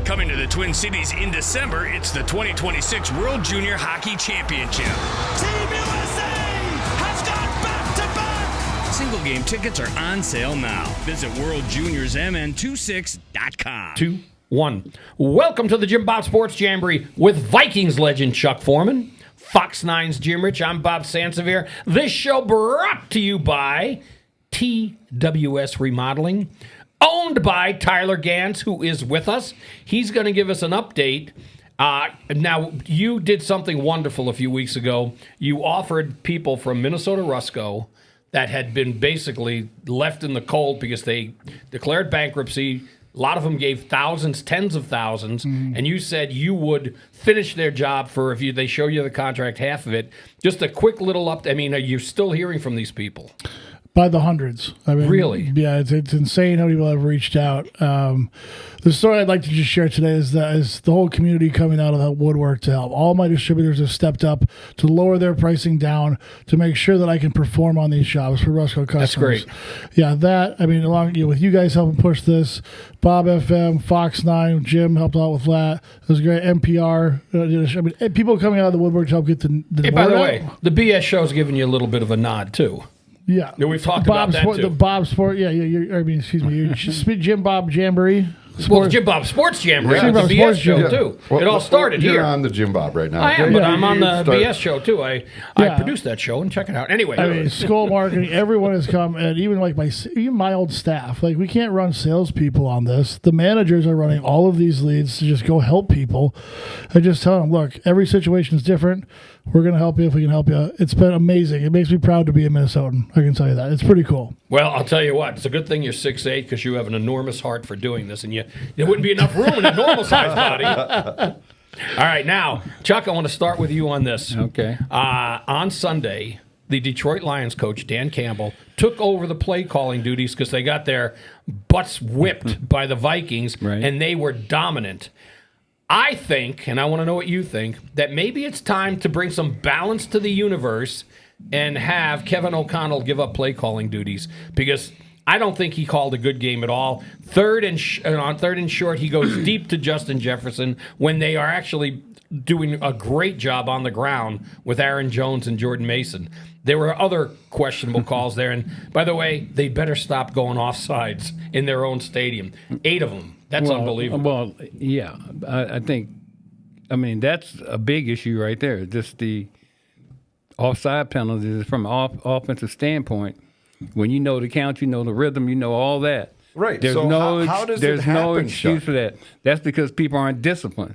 Coming to the Twin Cities in December, it's the 2026 World Junior Hockey Championship. Team USA has got back-to-back! Single game tickets are on sale now. Visit worldjuniorsmn26.com. 2, 1. Welcome to the JimBob Sports Jamboree with Vikings legend Chuck Foreman, Fox 9's Jim Rich. I'm Bob Sansevere. This show brought to you by TWS Remodeling, owned by Tyler Ganz, who is with us. He's going to give us an update. Now, you did something wonderful a few weeks ago. You offered people from Minnesota Rusco that had been basically left in the cold because they declared bankruptcy. A lot of them gave thousands, tens of thousands, and you said you would finish their job for, if they show you the contract, half of it. Just a quick little update. I mean, are you still hearing from these people? By the hundreds. I mean, really? Yeah, it's insane how people have reached out. The story I'd like to just share today is the whole community coming out of the woodwork to help. All my distributors have stepped up to lower their pricing down to make sure that I can perform on these jobs for Rusco customers. That's great. Yeah, along with you guys helping push this, Bob FM, Fox 9, Jim helped out with that. It was great. NPR. People coming out of the woodwork to help get the Hey, by the way, the BS show's giving you a little bit of a nod, too. Yeah. We've talked about that, too. The Bob Sport, excuse me, JimBob Jamboree. Well, JimBob Sports Jam, right? JimBob The BS Sports show, Jam. too. Well, it all started you're here. on the JimBob right now. I am, but I'm on the Start. BS show, too. I produced that show, and check it out. Anyway. I mean, school marketing, everyone has come, and even like my old staff. Like, we can't run salespeople on this. The managers are running all of these leads to just go help people. I just tell them, look, every situation is different. We're going to help you if we can help you. It's been amazing. It makes me proud to be a Minnesotan. I can tell you that. It's pretty cool. Well, I'll tell you what. It's a good thing you're 6'8", because you have an enormous heart for doing this, and there wouldn't be enough room in a normal-sized body. All right, now, Chuck, I want to start with you on this. Okay. On Sunday, the Detroit Lions coach, Dan Campbell, took over the play-calling duties because they got their butts whipped by the Vikings, Right. and they were dominant. I think, and I want to know what you think, that maybe it's time to bring some balance to the universe and have Kevin O'Connell give up play-calling duties, because I don't think he called a good game at all. On third and short, he goes deep to Justin Jefferson when they are actually doing a great job on the ground with Aaron Jones and Jordan Mason. There were other questionable calls there, and by the way, they better stop going offsides in their own stadium. 8 of them. That's unbelievable. Well, yeah, I think, that's a big issue right there. Just the offside penalties from an offensive standpoint. When you know the count, you know the rhythm, you know all that. Right. There's So no how does there's it happen, no excuse Chuck? for that. That's because people aren't disciplined.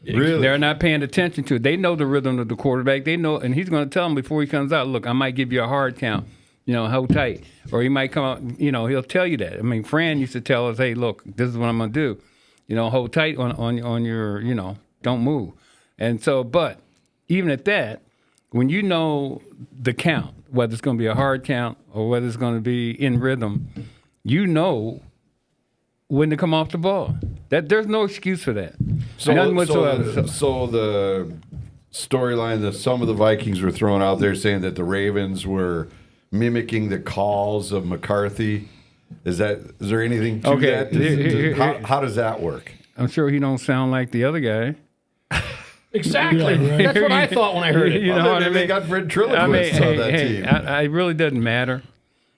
Really? They're not paying attention to it. They know the rhythm of the quarterback. They know, and he's going to tell them before he comes out, look, I might give you a hard count. Hold tight. Or he might come out, he'll tell you that. Fran used to tell us, hey, look, this is what I'm going to do. Hold tight on your, don't move. And so, but even at that, when you know the count, whether it's going to be a hard count or whether it's going to be in rhythm, you know when to come off the ball. There's no excuse for that. None whatsoever. So the storyline that some of the Vikings were throwing out there saying that the Ravens were mimicking the calls of McCarthy. Is there anything to that? How does that work? I'm sure he don't sound like the other guy. Exactly. Yeah, right. That's what I thought when I heard it. They got ventriloquists on that team. It really doesn't matter.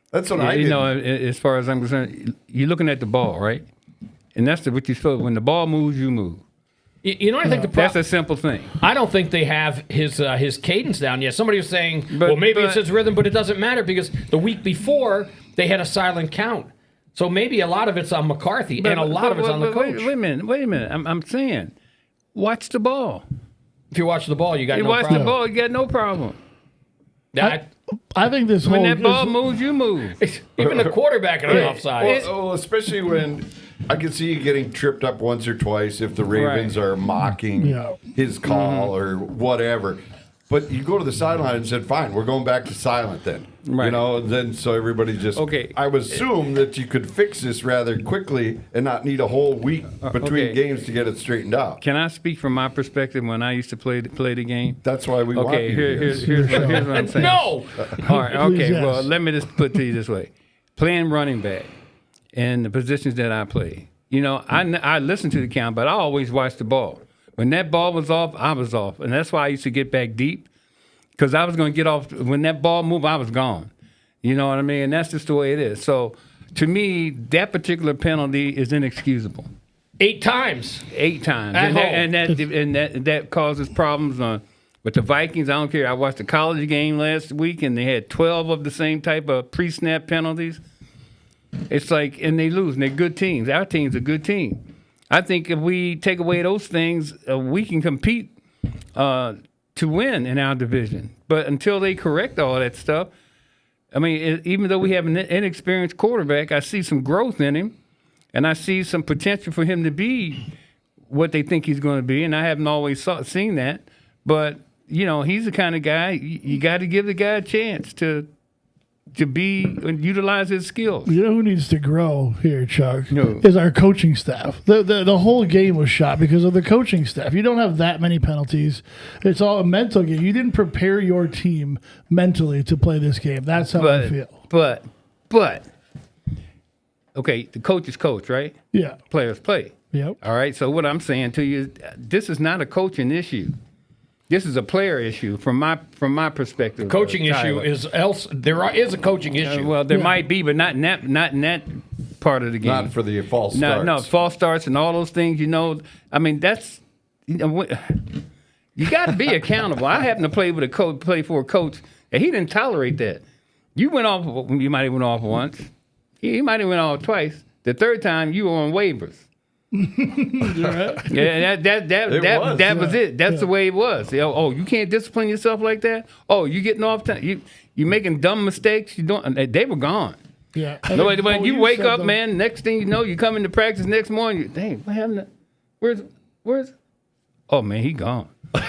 That's what I did. As far as I'm concerned, you're looking at the ball, right? And that's what you're supposed to. When the ball moves, you move. I think that's a simple thing. I don't think they have his cadence down yet. Somebody was saying, maybe it's his rhythm, but it doesn't matter because the week before they had a silent count. So maybe a lot of it's on McCarthy and a lot of it's on the coach. Wait a minute. I'm saying, watch the ball. If you watch the ball, you got no problem. You watch the ball, you got no problem. I think this when that ball moves, you move. Even the quarterback in an offside. Well, especially when I can see you getting tripped up once or twice if the Ravens are mocking his call or whatever. But you go to the sideline and said, fine, we're going back to silent then. Right. Then so everybody just... Okay. I would assume that you could fix this rather quickly and not need a whole week between games to get it straightened out. Can I speak from my perspective when I used to play the game? That's why we want you here's what I'm saying. No! All right, okay. Yes. Well, let me just put it to you this way. Playing running back and the positions that I play, I listened to the count, but I always watched the ball. When that ball was off, I was off. And that's why I used to get back deep, because I was going to get off. When that ball moved, I was gone. You know what I mean? And that's just the way it is. So, to me, that particular penalty is inexcusable. 8 times. 8 times. At And home. that causes problems with the Vikings. I don't care. I watched the college game last week, and they had 12 of the same type of pre-snap penalties. It's like, and they lose, and they're good teams. Our team's a good team. I think if we take away those things, we can compete to win in our division. But until they correct all that stuff, I mean, even though we have an inexperienced quarterback, I see some growth in him, and I see some potential for him to be what they think he's going to be, and I haven't always seen that. But, he's the kind of guy, you got to give the guy a chance to be and utilize his skills. You know who needs to grow here, Chuck? No. Is our coaching staff. The whole game was shot because of the coaching staff. You don't have that many penalties. It's all a mental game. You didn't prepare your team mentally to play this game. That's how I feel. But, okay, the coach is coach, right? Yeah. Players play. Yep. All right, so what I'm saying to you, this is not a coaching issue. This is a player issue from my perspective. Coaching issue Tyler. is else. There is a coaching issue. Well, there might be, but not in that part of the game. Not for the false starts. No, false starts and all those things. I mean, that's you got to be accountable. I happen to play for a coach, and he didn't tolerate that. You went off. You might have went off once. He might have went off twice. The third time, you were on waivers. Yeah, that was it. That's the way it was. Oh, you can't discipline yourself like that. Oh, you getting off time. You making dumb mistakes. You don't. They were gone. Yeah. No, when you wake up, man. Next thing you know, you come into practice next morning. Dang, what happened? Where's? Oh man, he gone. But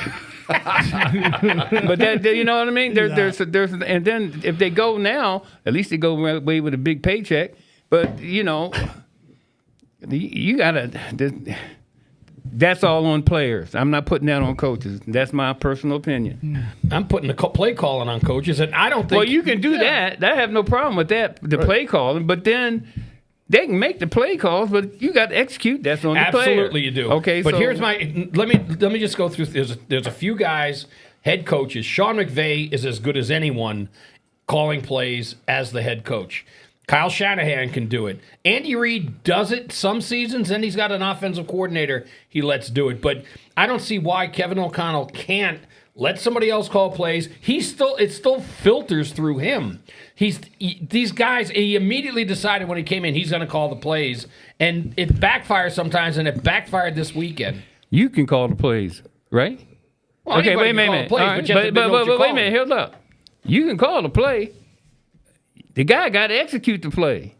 that, you know what I mean? There's and then if they go now, at least they go away with a big paycheck. But you gotta. That's all on players. I'm not putting that on coaches. That's my personal opinion. I'm putting the play calling on coaches, and I don't think. Well, you can do that. I have no problem with that. The play calling, but then they can make the play calls, but you got to execute. That's on the player. Absolutely, you do. Okay, but so here's my. Let me just go through. There's a few guys, head coaches. Sean McVay is as good as anyone calling plays as the head coach. Kyle Shanahan can do it. Andy Reid does it some seasons, and he's got an offensive coordinator he lets do it. But I don't see why Kevin O'Connell can't let somebody else call plays. It still filters through him. These guys, he immediately decided when he came in he's going to call the plays, and it backfires sometimes, and it backfired this weekend. you can call the plays, right? Well, okay, wait a anybody minute. can call the plays, but you have to know what you're wait a calling. minute. Hold up. You can call the play. The guy got to execute the play.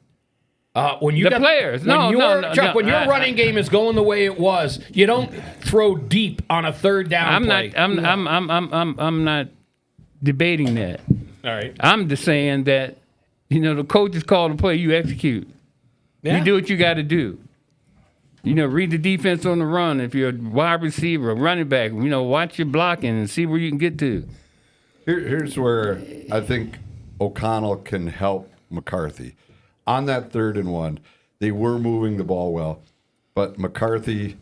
When you The got, players. When No, when your running game is going the way it was, you don't throw deep on a third down play. I'm not debating that. All right. I'm just saying that, the coaches call the play, you execute. Yeah. You do what you got to do. Read the defense on the run. If you're a wide receiver, a running back, watch your blocking and see where you can get to. Here's where I think O'Connell can help McCarthy. On that 3rd and 1, they were moving the ball well, but McCarthy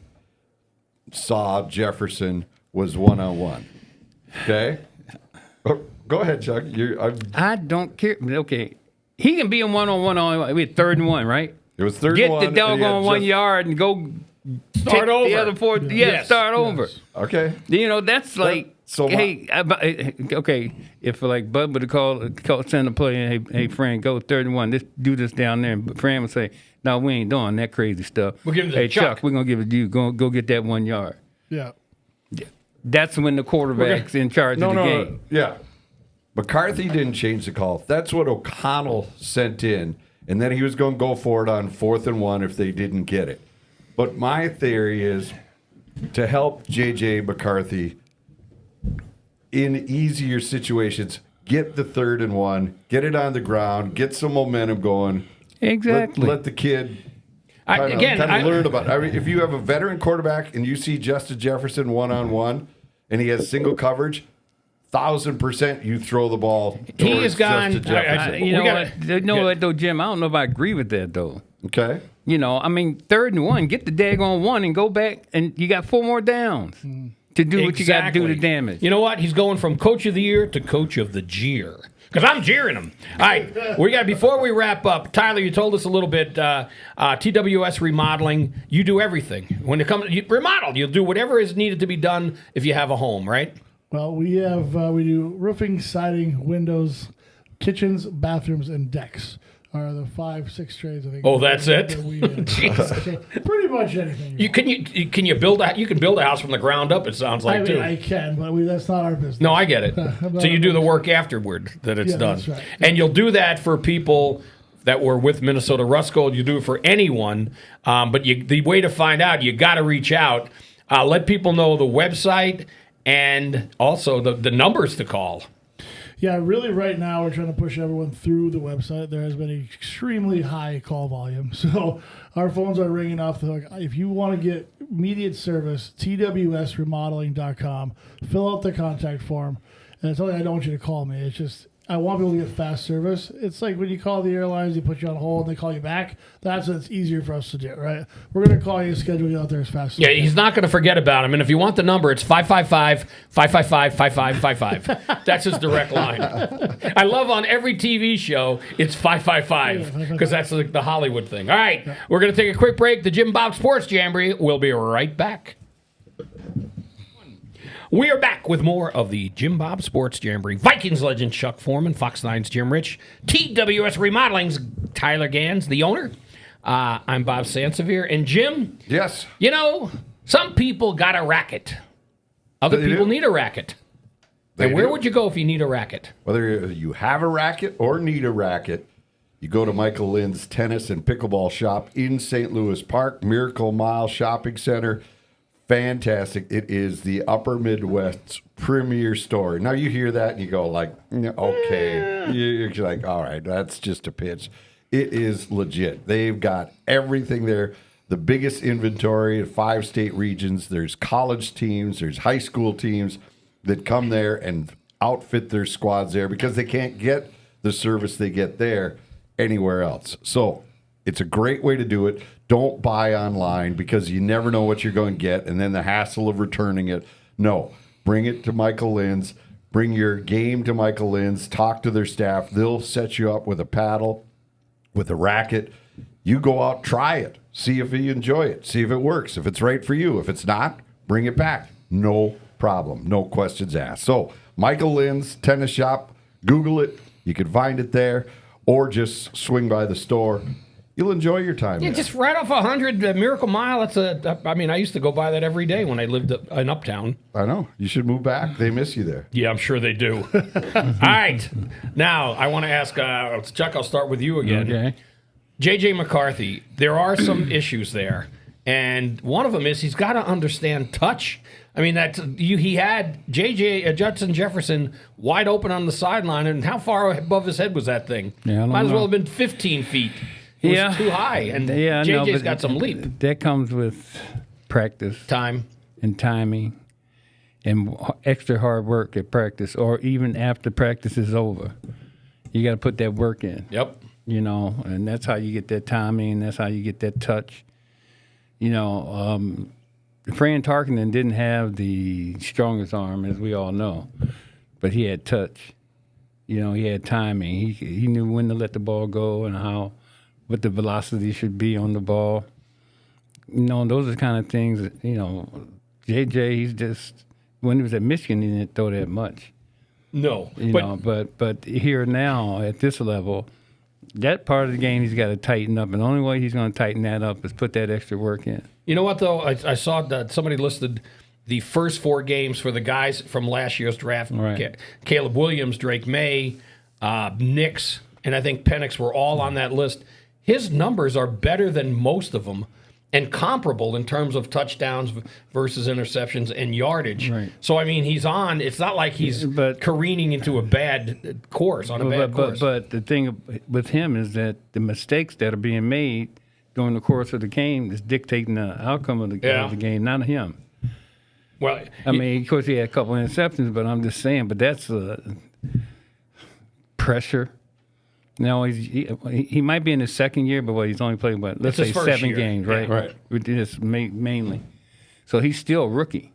saw Jefferson was one-on-one. Okay? Go ahead, Chuck. I don't care. Okay. He can be in one-on-one with 3rd and 1, right? It was 3rd and Get 1. the doggone 1 yard and go Start take over. the other 4. Yes. Start over. Okay. That's like, So okay, if like Bud would have send a play and hey friend, go 3rd and 1, do this down there, and Fran would say, no, we ain't doing that crazy stuff. We'll give it to hey Chuck. we're gonna give it to you. Go get that 1 yard. Yeah. That's when the quarterback's in charge of the game. Yeah. McCarthy didn't change the call. That's what O'Connell sent in, and then he was going to go for it on 4th and 1 if they didn't get it. But my theory is to help J.J. McCarthy in easier situations, get the 3rd and 1, get it on the ground, get some momentum going. Exactly. Let the kid kind of learn about it. I mean, if you have a veteran quarterback and you see Justin Jefferson one-on-one and he has single coverage, 1,000% you throw the ball He has towards gone. Justin Jefferson. What though, Jim? I don't know if I agree with that though. Okay. You know, I mean, 3rd and 1, get the daggone 1 and go back, and you got 4 more downs to do what you got to do to damage. You know what? He's going from Coach of the Year to Coach of the Jeer. Because I'm jeering him. All right, before we wrap up, Tyler, you told us a little bit. TWS Remodeling, you do everything when it comes. You remodel, you'll do whatever is needed to be done if you have a home, right? Well, we do roofing, siding, windows, kitchens, bathrooms, and decks. Are the 5-6 trades I think. Oh, that's it. So pretty much anything. Can you build a house from the ground up? It sounds like too. I can, but that's not our business. No, I get it. So you do the work afterward that it's done, that's right. And you'll do that for people that were with Minnesota Rust Gold. You do it for anyone, but the way to find out, you got to reach out. Let people know the website and also the numbers to call. Yeah, really right now we're trying to push everyone through the website. There has been an extremely high call volume. So our phones are ringing off the hook. If you want to get immediate service, TWSremodeling.com. Fill out the contact form. And it's only I don't want you to call me. It's just I want people to get fast service. It's like when you call the airlines, they put you on hold, and they call you back. That's what it's easier for us to do, right? We're going to call you, schedule you out there as fast as Yeah, he's not going to forget about him. And if you want the number, it's 555-555-5555. That's his direct line. I love on every TV show, it's 555 because that's the Hollywood thing. All right, we're going to take a quick break. The JimBob Sports Jamboree. We'll be right back. We are back with more of the JimBob Sports Jamboree. Vikings legend Chuck Foreman, Fox 9's Jim Rich, TWS Remodeling's Tyler Ganz, the owner. I'm Bob Sansevere. And Jim? Yes. You know, some people got a racket. Other people need a racket. And where would you go if you need a racket? Whether you have a racket or need a racket, you go to Michael Lynn's Tennis and Pickleball Shop in St. Louis Park, Miracle Mile Shopping Center. Fantastic. It is the Upper Midwest's premier store. Now you hear that and you go like, okay. You're like, all right, that's just a pitch. It is legit. They've got everything there. The biggest inventory of 5 state regions. There's college teams. There's high school teams that come there and outfit their squads there because they can't get the service they get there anywhere else. So it's a great way to do it. Don't buy online because you never know what you're going to get, and then the hassle of returning it. No, bring it to Michael Lynn's. Bring your game to Michael Lynn's. Talk to their staff. They'll set you up with a paddle, with a racket. You go out, try it. See if you enjoy it. See if it works. If it's right for you. If it's not, bring it back. No problem. No questions asked. So, Michael Lynn's Tennis Shop. Google it. You can find it there, or just swing by the store. You'll enjoy your time. Yeah, there. just right off 100 Miracle Mile. I used to go by that every day when I lived in Uptown. I know. You should move back. They miss you there. Yeah, I'm sure they do. All right. Now, I want to ask, Chuck, I'll start with you again. Okay. J.J. McCarthy, there are some issues there. And one of them is he's got to understand touch. I mean, he had J.J. Judson Jefferson wide open on the sideline. And how far above his head was that thing? Yeah, Might as well have been 15 feet. It was too high, and JJ's got some leap. That comes with practice. Time. And timing and extra hard work at practice or even after practice is over. You got to put that work in. Yep. You know, and that's how you get that timing. That's how you get that touch. You know, Fran Tarkenton didn't have the strongest arm, as we all know, but he had touch. You know, he had timing. He knew when to let the ball go and what the velocity should be on the ball. You know, those are the kind of things that, you know, JJ, he's just, when he was at Michigan, he didn't throw that much. No. But here now, at this level, that part of the game he's got to tighten up. And the only way he's going to tighten that up is put that extra work in. You know what, though? I saw that somebody listed the first 4 games for the guys from last year's draft. Right. Caleb Williams, Drake May, Nix, and I think Penix were all on that list. His numbers are better than most of them and comparable in terms of touchdowns versus interceptions and yardage. Right. So, I mean, he's on. It's not like he's careening into a bad course, course. But the thing with him is that the mistakes that are being made during the course of the game is dictating the outcome of the game, not him. Well, I mean, of course, he had a couple of interceptions, but I'm just saying, but that's pressure. No, he might be in his second year, but he's only played, let's say 7 games, right? Yeah, right. With this mainly. So he's still a rookie.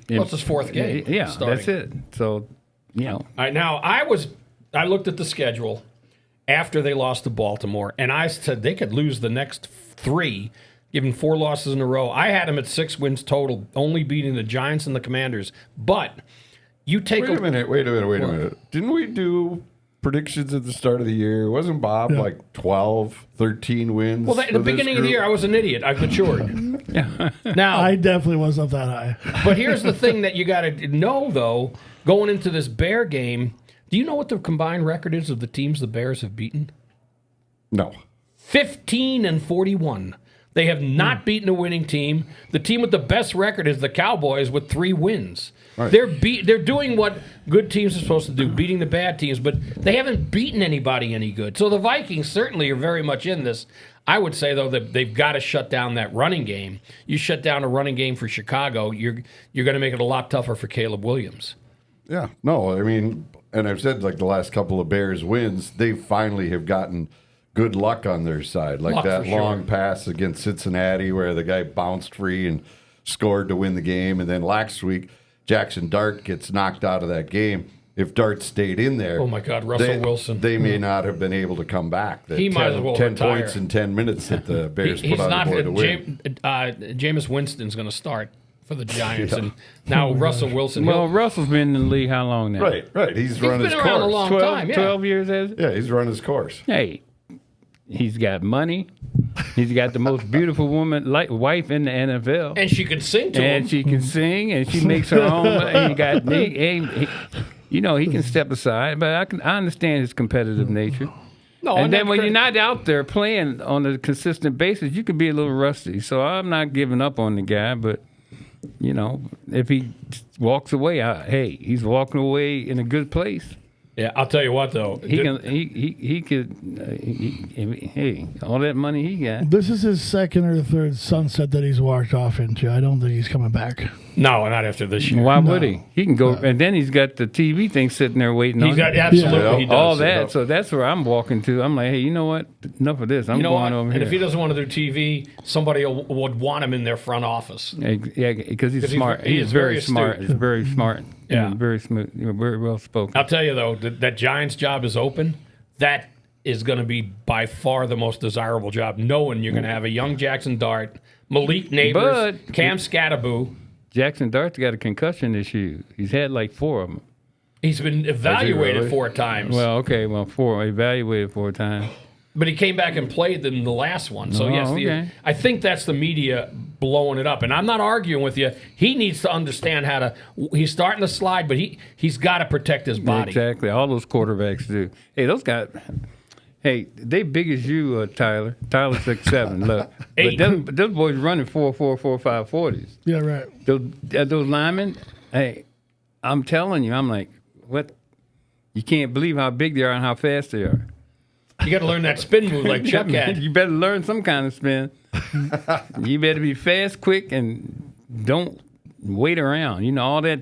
Well, it's his 4th game. Yeah, starting. that's it. So, All right, now I looked at the schedule after they lost to Baltimore, and I said they could lose the next 3, given 4 losses in a row. I had them at 6 wins total, only beating the Giants and the Commanders. But you take Wait a minute. Didn't we do predictions at the start of the year? Wasn't Bob like 12, 13 wins? Well, at the beginning of the year, I was an idiot. I've matured. Now, I definitely was not that high. but here's the thing that you got to know, though, going into this Bear game, do you know what the combined record is of the teams the Bears have beaten? No. 15-41. They have not beaten a winning team. The team with the best record is the Cowboys with 3 wins. Right. They're doing what good teams are supposed to do, beating the bad teams, but they haven't beaten anybody any good. So the Vikings certainly are very much in this. I would say, though, that they've got to shut down that running game. You shut down a running game for Chicago, you're going to make it a lot tougher for Caleb Williams. Yeah. No, I mean, and I've said like the last couple of Bears wins, they finally have gotten good luck on their side. Like that long pass against Cincinnati where the guy bounced free and scored to win the game. And then last week, Jackson Dart gets knocked out of that game. If Dart stayed in there, oh my God, Russell Wilson, they may not have been able to come back. He might as well 10 retire. points in 10 minutes that the Bears put on the board to win. Jameis Winston's going to start for the Giants, and now Russell Wilson. well, Russell's been in the league how long now? Right. He's run his been around course. a long time. 12 years, has it? Yeah, he's run his course. Hey, he's got money. He's got the most beautiful wife in the NFL. And she can sing to him. And she can sing, and she makes her own. And he can step aside, but I understand his competitive nature. No, and then when you're not out there playing on a consistent basis, you can be a little rusty. So I'm not giving up on the guy, but if he walks away, he's walking away in a good place. Yeah, I'll tell you what though, He could. All that money he got. This is his 2nd or 3rd sunset that he's walked off into. I don't think he's coming back. No, not after this year. Why would he? He can go, and then he's got the TV thing sitting there waiting on him. Absolutely, Yeah. he does. All that. So that's where I'm walking to. I'm like, hey, you know what? Enough of this. I'm going over and here. if he doesn't want to do TV, somebody would want him in their front office. Yeah, because he's smart. He is very smart. astute. He's very smart. Yeah. Very smooth. Very well spoken. I'll tell you though, that Giants job is open. That is going to be by far the most desirable job, knowing you're going to have a young Jackson Dart, Malik Neighbors, But- Cam Scattaboo. Jackson Dart's got a concussion issue. He's had like 4 of them. He's been evaluated really? 4 times. Well, okay, 4. Evaluated 4 times. But he came back and played in the last one. So, yes, okay. I think that's the media blowing it up. And I'm not arguing with you. He needs to understand how to – he's starting to slide, but he's got to protect his body. Exactly. All those quarterbacks do. Hey, those guys – hey, they big as you, Tyler. Tyler's 6'7". Look. But those boys running 4.5 40s. Yeah, right. Those linemen, hey, I'm telling you, I'm like, what? You can't believe how big they are and how fast they are. You got to learn that spin move like Chuck had. You better learn some kind of spin. You better be fast, quick, and don't wait around. All that,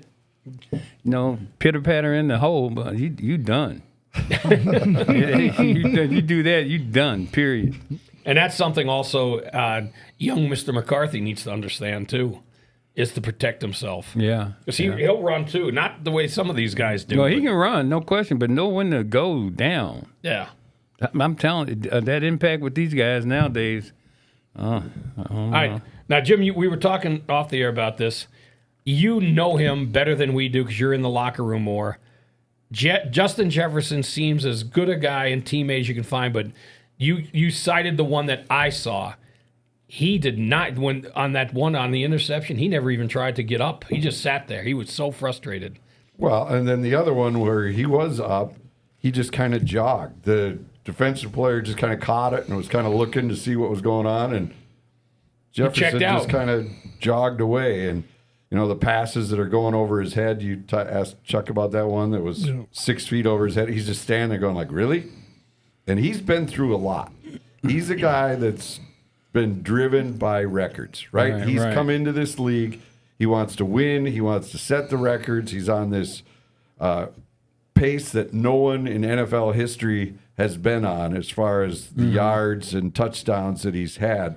pitter-patter in the hole, but you done. You do that, you done, period. And that's something also young Mr. McCarthy needs to understand, too, is to protect himself. Yeah. Because he'll run, too. Not the way some of these guys do. Well, he can run, no question, but know when to go down. Yeah. I'm telling you, that impact with these guys nowadays. All right. Now, Jim, we were talking off the air about this. You know him better than we do because you're in the locker room more. Justin Jefferson seems as good a guy and teammate as you can find, but you cited the one that I saw. He did not, when on that one on the interception, he never even tried to get up. He just sat there. He was so frustrated. Well, and then the other one where he was up, he just kind of jogged. The defensive player just kind of caught it and was kind of looking to see what was going on, and Jefferson just kind of jogged away. And the passes that are going over his head, you asked Chuck about that one that was 6 feet over his head. He's just standing there going like, really? And he's been through a lot. He's a guy that's been driven by records, right? He's come into this league. He wants to win. He wants to set the records. He's on this pace that no one in NFL history has been on as far as the yards and touchdowns that he's had.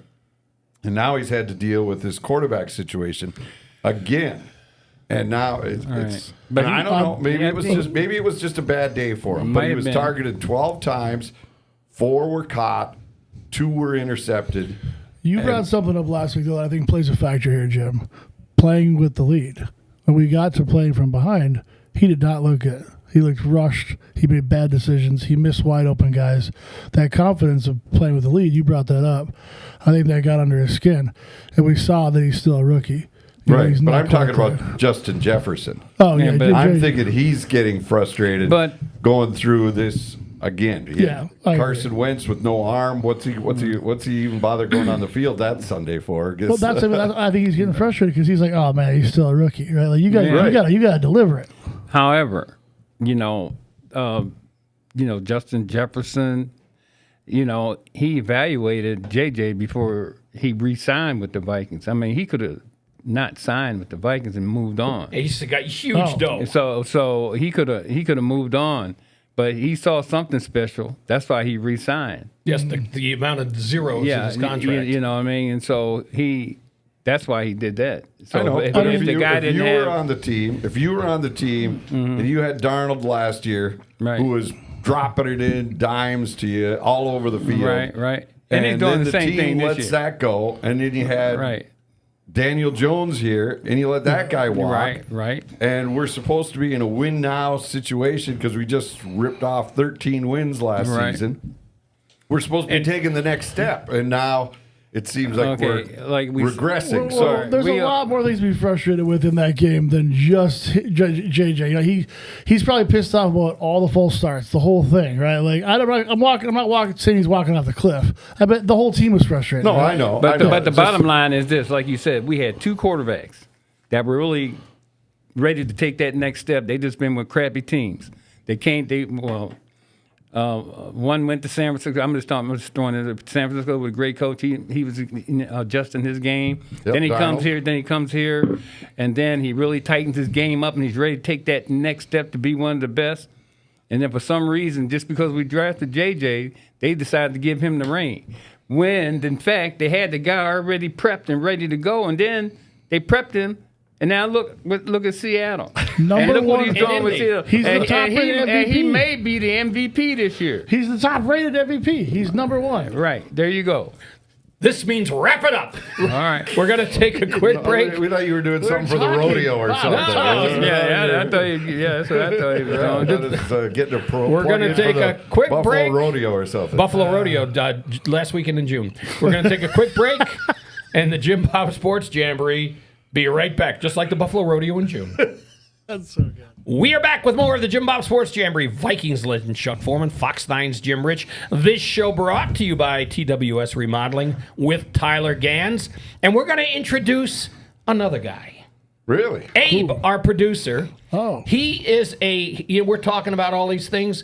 And now he's had to deal with this quarterback situation again. And now it's But I don't know. Maybe it was just a bad day for him. But he was targeted 12 times. 4 were caught. 2 were intercepted. You brought something up last week that I think plays a factor here, Jim. Playing with the lead. When we got to playing from behind, he did not look good. He looked rushed. He made bad decisions. He missed wide open guys. That confidence of playing with the lead, you brought that up. I think that got under his skin. And we saw that he's still a rookie. Right, but I'm talking about Justin Jefferson. Oh, yeah. but I'm thinking he's getting frustrated going through this again. Yeah, Carson Wentz with no arm. What's he even bother going on the field that Sunday for? Well, I think he's getting frustrated because he's like, oh man, he's still a rookie, right? Like you got to deliver it. However, Justin Jefferson, he evaluated JJ before he re-signed with the Vikings. I mean, he could have not signed with the Vikings and moved on. He's got huge dough. So he could have moved on, but he saw something special. That's why he re-signed. Yes, the amount of zeros in his contract. You know what I mean? And so that's why he did that. So I know. if you were on the team and you had Darnold last year, who was dropping it in dimes to you all over the field, right, and he's doing the same thing this year. Lets that go, and then you had Daniel Jones here, and you let that guy walk. Right. And we're supposed to be in a win now situation because we just ripped off 13 wins last season. We're supposed to be taking the next step, and now it seems like we're regressing. There's a lot more things to be frustrated with in that game than just JJ. He's probably pissed off about all the false starts, the whole thing, right? Like I'm not saying he's walking off the cliff. I bet the whole team was frustrated. No, right? I know. But the bottom line is this: like you said, we had 2 quarterbacks that were really ready to take that next step. They just been with crappy teams. One went to San Francisco. I'm just throwing it. San Francisco with a great coach. He was adjusting his game. Yep, then he comes here. And then he really tightens his game up, and he's ready to take that next step to be one of the best. And then for some reason, just because we drafted JJ, they decided to give him the reign. When, in fact, they had the guy already prepped and ready to go, and then they prepped him. And now look at Seattle. Number look one, what he's doing with Seattle. He's the top-rated MVP. And he may be the MVP this year. He's the top-rated MVP. He's number 1. Right. There you go. This means wrap it up. All right. We're going to take a quick break. We thought you were doing something for the rodeo or something. I thought that's what I thought he was doing. Getting a pro. We're going to take a quick Buffalo break. Rodeo or something. Buffalo Rodeo last weekend in June. We're going to take a quick break, and the JimBob Sports Jamboree. Be right back, just like the Buffalo Rodeo in June. That's so good. We are back with more of the JimBob Sports Jamboree. Vikings legend Chuck Foreman, Fox 9's Jim Rich. This show brought to you by TWS Remodeling with Tyler Ganz. And we're going to introduce another guy. Really? Abe, our producer. Oh. He is we're talking about all these things.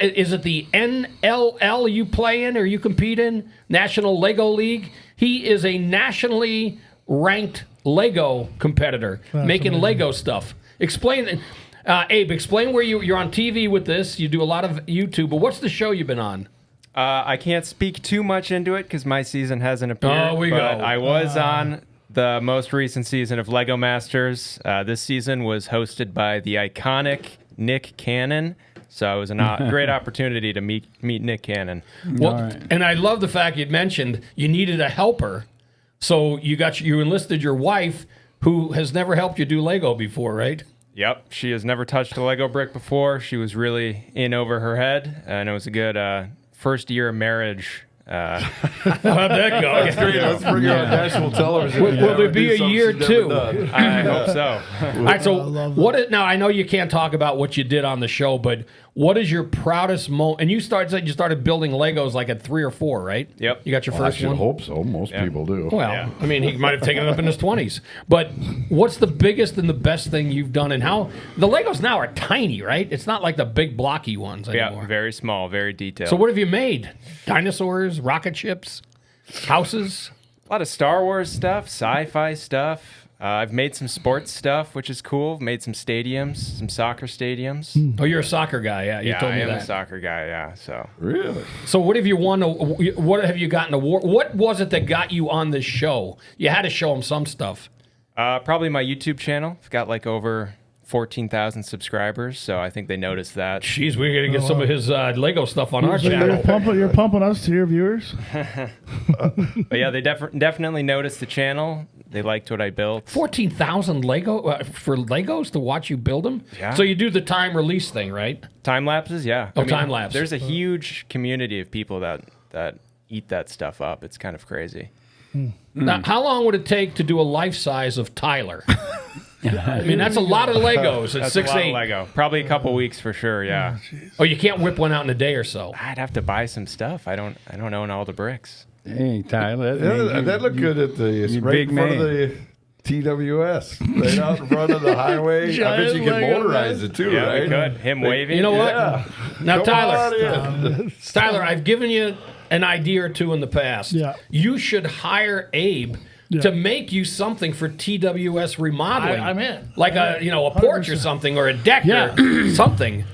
Is it the NLL you play in or you compete in? National Lego League? He is a nationally ranked Lego competitor, making amazing Lego stuff. Explain, Abe, explain where you're on TV with this. You do a lot of YouTube, but what's the show you've been on? I can't speak too much into it because my season hasn't appeared. But I was on the most recent season of Lego Masters. This season was hosted by the iconic Nick Cannon. So it was a great opportunity to meet Nick Cannon. Well, and I love the fact you'd mentioned you needed a helper. So you enlisted your wife, who has never helped you do Lego before, right? Yep, she has never touched a Lego brick before. She was really in over her head, and it was a good first year of marriage. How'd that go? That's great. Let's bring her on national television. Will there be a year 2? I hope so. All right, so now I know you can't talk about what you did on the show, but what is your proudest moment? And you started building Legos like at 3 or 4, right? Yep. You got your first one? I hope so. Most people do. Well, I mean, he might have taken it up in his 20s. But what's the biggest and the best thing you've done? And how the Legos now are tiny, right? It's not like the big blocky ones anymore. Yeah, very small, very detailed. So what have you made? Dinosaurs, rocket ships, houses? A lot of Star Wars stuff, sci-fi stuff. I've made some sports stuff, which is cool. Made some stadiums, some soccer stadiums. Oh, you're a soccer guy, yeah. You told me I am that. a soccer guy, yeah. So Really? So what have you won? What have you gotten award? What was it that got you on this show? You had to show them some stuff. probably my YouTube channel. I've got like over 14,000 subscribers, so I think they noticed that. Jeez, we're gonna get some of his Lego stuff on our So channel. you're pumping us to your viewers. But yeah, they definitely noticed the channel. They liked what I built. 14,000 Lego for Legos to watch you build them. Yeah. So you do the time release thing, right? Time lapses, yeah. Oh, time lapse. There's a huge community of people that eat that stuff up. It's kind of crazy. Now, how long would it take to do a life size of Tyler? I mean, that's a lot of Legos at That's a lot 6'8". of Lego. Probably a couple weeks for sure. Yeah. Oh, you can't whip one out in a day or so. I'd have to buy some stuff. I don't own all the bricks. Hey, Tyler. Yeah, that looked good at the right big in front man. of the TWS, right out in front of the highway. I bet you can Lego motorize it too, Yeah, right? we could. Him waving. You know what? Yeah. Now, Come Tyler, on in. Tyler, I've given you an idea or two in the past. Yeah. You should hire Abe to make you something for TWS Remodeling. I'm in. Like a porch or 100%. something, or a deck Yeah. or something.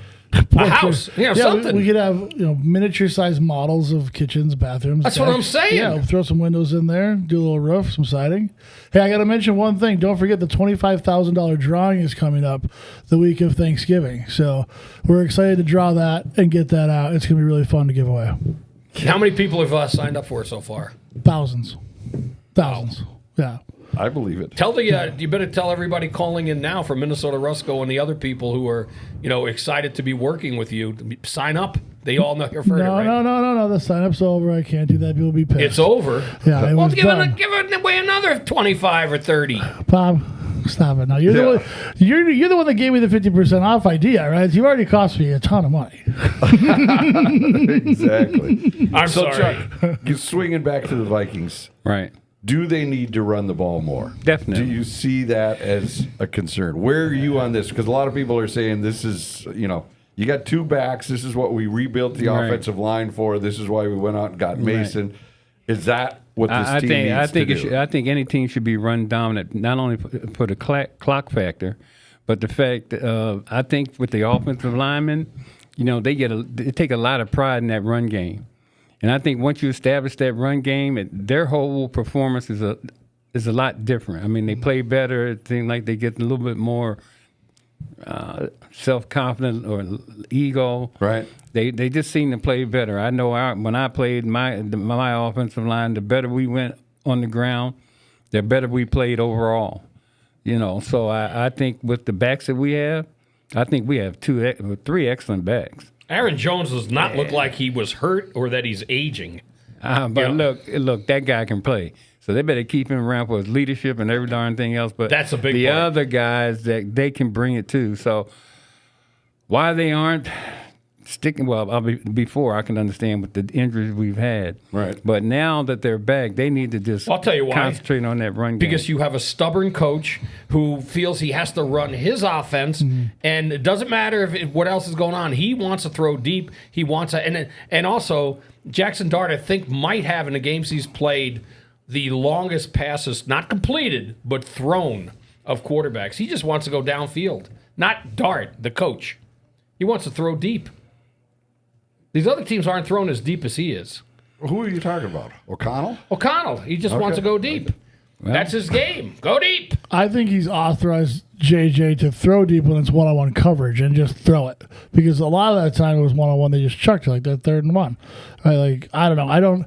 A house, something. We could have miniature sized models of kitchens, bathrooms. That's what decks. I'm saying. Yeah, throw some windows in there, do a little roof, some siding. Hey, I got to mention one thing. Don't forget the $25,000 drawing is coming up the week of Thanksgiving. So we're excited to draw that and get that out. It's going to be really fun to give away. How many people have signed up for it so far? Thousands. Yeah. I believe it. Tell you better tell everybody calling in now from Minnesota Rusco and the other people who are excited to be working with you. Sign up. They all know you're for it, right? No. The sign up's over. I can't do that. People will be pissed. It's over. Yeah, it Well, was give done. it away another 25 or 30. Bob, stop it now. You're the one. You're the one that gave me the 50% off idea, right? You already cost me a ton of money. Exactly. I'm So, sorry. Chuck, you swinging back to the Vikings. Right. Do they need to run the ball more? Definitely. Do you see that as a concern? Where are you on this? Because a lot of people are saying this is, you got two backs. This is what we rebuilt the Right. offensive line for. This is why we went out and got Mason. Is that what this team needs to do? I think any team should be run dominant, not only for the clock factor, but the fact that I think with the offensive linemen, they take a lot of pride in that run game. And I think once you establish that run game, their whole performance is a lot different. I mean, they play better. It seems like they get a little bit more self-confident or ego. Right. They just seem to play better. I know when I played my offensive line, the better we went on the ground, the better we played overall. So I think with the backs that we have, I think we have three excellent backs. Aaron Jones does not look like he was hurt or that he's aging. But look, that guy can play. So they better keep him around for his leadership and every darn thing else. But That's a big the part. other guys that they can bring it too. So why they aren't sticking? Well, before I can understand with the injuries we've had. Right. But now that they're back, they need to just I'll tell you why. concentrate on that run game. Because you have a stubborn coach who feels he has to run his offense, and it doesn't matter what else is going on. He wants to throw deep. He wants to, and also Jackson Dart, I think, might have in the games he's played the longest passes, not completed, but thrown of quarterbacks. He just wants to go downfield. Not Dart, the coach. He wants to throw deep. These other teams aren't throwing as deep as he is. Who are you talking about? O'Connell? He just wants to go deep. That's his game. Go deep. I think he's authorized JJ to throw deep when it's one-on-one coverage and just throw it, because a lot of that time it was one-on-one. They just chucked it like that 3rd and 1. Right? Like, I don't know.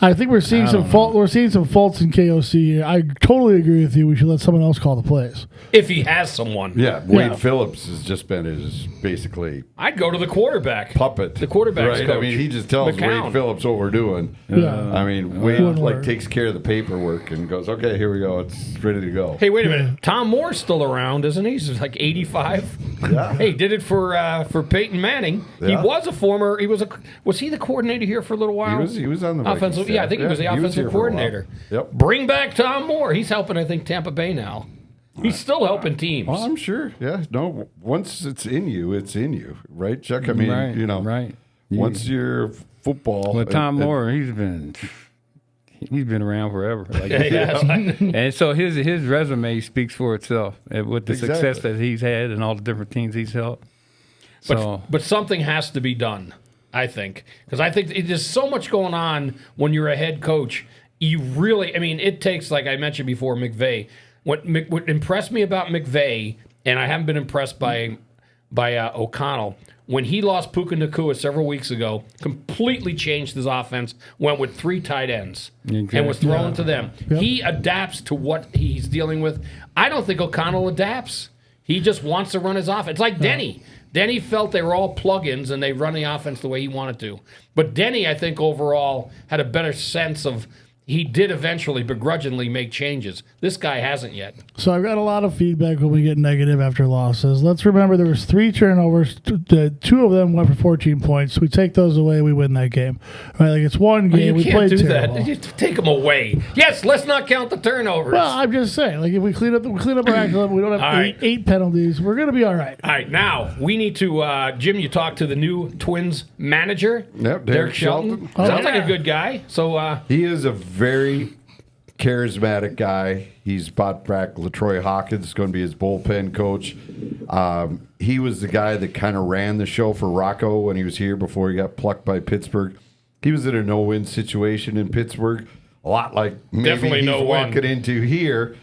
I think we're seeing some fault. We're seeing some faults in KOC. I totally agree with you. We should let someone else call the plays. If he has someone. Yeah, Wade Phillips has just been his basically I'd go to the quarterback. puppet. The quarterback's right? coach. I mean, he just tells McCown. Wade Phillips what we're doing. Yeah. I mean, Wade Wouldn't work. takes care of the paperwork and goes, okay, here we go. It's ready to go. Hey, wait a minute. Tom Moore's still around, isn't he? He's like 85. Yeah. Hey, did it for Peyton Manning. Yeah. He was a former. Was he the coordinator here for a little while? He was on the Vikings offensive. Yeah, I staff. think he was the Yeah, he was offensive here for a while. coordinator. Yep. Bring back Tom Moore. He's helping, I think, Tampa Bay now. He's still helping teams. Well, I'm sure. Yeah. No, once it's in you, right, Chuck? I mean, right. once you're football. Well, Tom Moore, he's been He's been around forever. Like and so his resume speaks for itself with the success that he's had and all the different teams he's helped. So, but something has to be done, I think, because I think there's so much going on when you're a head coach. You really, I mean, it takes, like I mentioned before, McVay. What impressed me about McVay, and I haven't been impressed by O'Connell, when he lost Puka Nacua several weeks ago, completely changed his offense, went with 3 tight ends, and was throwing to them. Yep. He adapts to what he's dealing with. I don't think O'Connell adapts. He just wants to run his offense. It's like Denny. Denny felt they were all plug-ins, and they run the offense the way he wanted to. But Denny, I think, overall, had a better sense of he did eventually begrudgingly make changes. This guy hasn't yet. So I've got a lot of feedback when we get negative after losses. Let's remember there was 3 turnovers. 2 of them went for 14 points. We take those away, we win that game. Right? Like it's one game. You we played do terrible. that. You take them away. Yes, let's not count the turnovers. Well, I'm just saying, like if we clean up our act level, we don't have 8 penalties. We're going to be all right. All right, now we need to. Jim, you talked to the new Twins manager. Yep, Derek Shelton. Sounds like a good guy. So he is a very charismatic guy. He's brought back LaTroy Hawkins, going to be his bullpen coach. He was the guy that kind of ran the show for Rocco when he was here before he got plucked by Pittsburgh. He was in a no-win situation in Pittsburgh, a lot like maybe he's walking into here.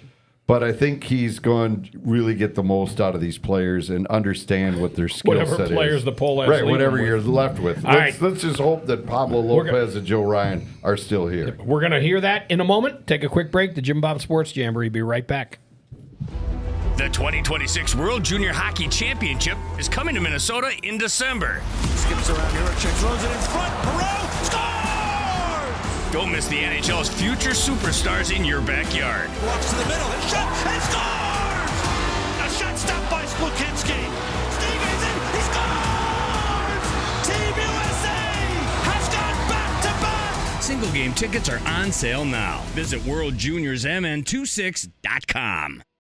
But I think he's going to really get the most out of these players and understand what their skill set is. Whatever players the poll has. Right, whatever you're left with. Let's just hope that Pablo Lopez and Joe Ryan are still here. We're going to hear that in a moment. Take a quick break. The JimBob Sports Jamboree. Be right back. The 2026 World Junior Hockey Championship is coming to Minnesota in December. Skips around here, check, throws it in front. Perot scores! Don't miss the NHL's future superstars in your backyard. Walks to the middle and shot and scores! A shot stopped by Splukinski. Stevens in, he scores! Team USA has gone back-to-back! Single game tickets are on sale now. Visit WorldJuniorsMN26.com.